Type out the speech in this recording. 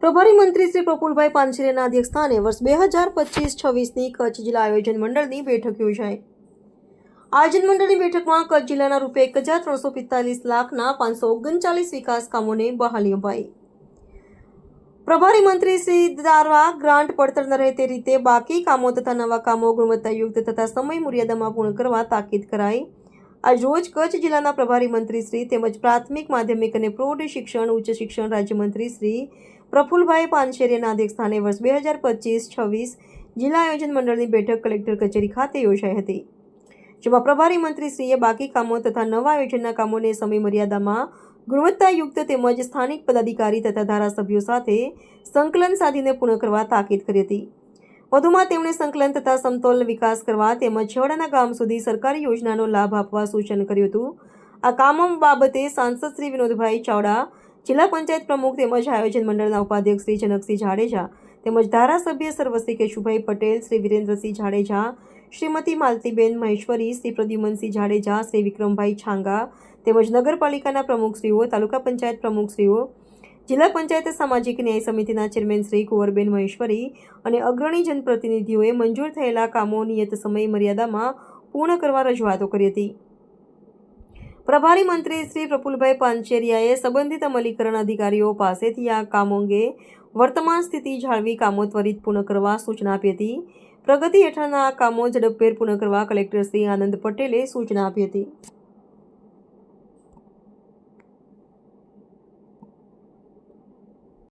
પ્રભારી મંત્રી શ્રી પ્રફુલભાઈ પાનછેરિયાના અધ્યક્ષસ્થાને વર્ષ 2025-26ની કચ્છ જિલ્લા આયોજન મંડળની બેઠક યોજાઈ। આયોજન મંડળની બેઠકમાં કચ્છ જિલ્લાના ₹1,345 લાખના 539 વિકાસ કામોને બહાલી અપાઈ। પ્રભારી મંત્રી શ્રી દ્વારા ગ્રાન્ટ પડતર ન રહે તે રીતે બાકી કામો તથા નવા કામો ગુણવત્તાયુક્ત તથા સમય મર્યાદામાં પૂર્ણ કરવા તાકીદ કરાઈ। આજ રોજ કચ્છ જિલ્લાના પ્રભારી મંત્રી શ્રી તેમજ પ્રાથમિક માધ્યમિક અને પ્રૌઢ શિક્ષણ ઉચ્ચ શિક્ષણ રાજ્યમંત્રી શ્રી પ્રફુલભાઈ પાનછેરિયાના અધ્યક્ષસ્થાને વર્ષ 2025-26 જિલ્લા આયોજન મંડળની બેઠક કલેક્ટર કચેરી ખાતે યોજાઈ હતી, જેમાં પ્રભારી મંત્રીશ્રીએ બાકી કામો તથા નવા આયોજનના કામોને સમય મર્યાદામાં ગુણવત્તાયુક્ત તેમજ સ્થાનિક પદાધિકારી તથા ધારાસભ્યો સાથે સંકલન સાધીને પૂર્ણ કરવા તાકીદ કરી હતી। વધુમાં તેમણે સંકલન તથા સમતોલ વિકાસ કરવા તેમજ છેવાડાના ગામ સુધી સરકારી યોજનાનો લાભ આપવા સૂચન કર્યું હતું। આ કામો બાબતે સાંસદ શ્રી વિનોદભાઈ ચાવડા, જિલ્લા પંચાયત પ્રમુખ તેમજ આયોજન મંડળના ઉપાધ્યક્ષ શ્રી જનકસિંહ જાડેજા તેમજ ધારાસભ્ય સર્વશ્રી કેશુભાઈ પટેલ, શ્રી વિરેન્દ્રસિંહ જાડેજા, શ્રીમતી માલતીબેન મહેશ્વરી, શ્રી પ્રદ્યુમનસિંહ જાડેજા, શ્રી વિક્રમભાઈ છાંગા તેમજ નગરપાલિકાના પ્રમુખશ્રીઓ, તાલુકા પંચાયત પ્રમુખશ્રીઓ, જિલ્લા પંચાયત સામાજિક ન્યાય સમિતિના ચેરમેન શ્રી કુંવરબેન મહેશ્વરી અને અગ્રણી જનપ્રતિનિધિઓએ મંજૂર થયેલા કામો નિયત સમય મર્યાદામાં પૂર્ણ કરવા રજૂઆતો કરી હતી। પ્રભારી મંત્રી શ્રી પ્રફુલભાઈ પાનછેરિયાએ સંબંધિત અમલીકરણ અધિકારીઓ પાસેથી આ કામો અંગે વર્તમાન સ્થિતિ જાળવી કામો ત્વરિત પૂર્ણ કરવા સૂચના આપી હતી। પ્રગતિ હેઠળના આ કામો ઝડપભેર પૂર્ણ કરવા કલેક્ટર શ્રી આનંદ પટેલે સૂચના આપી હતી।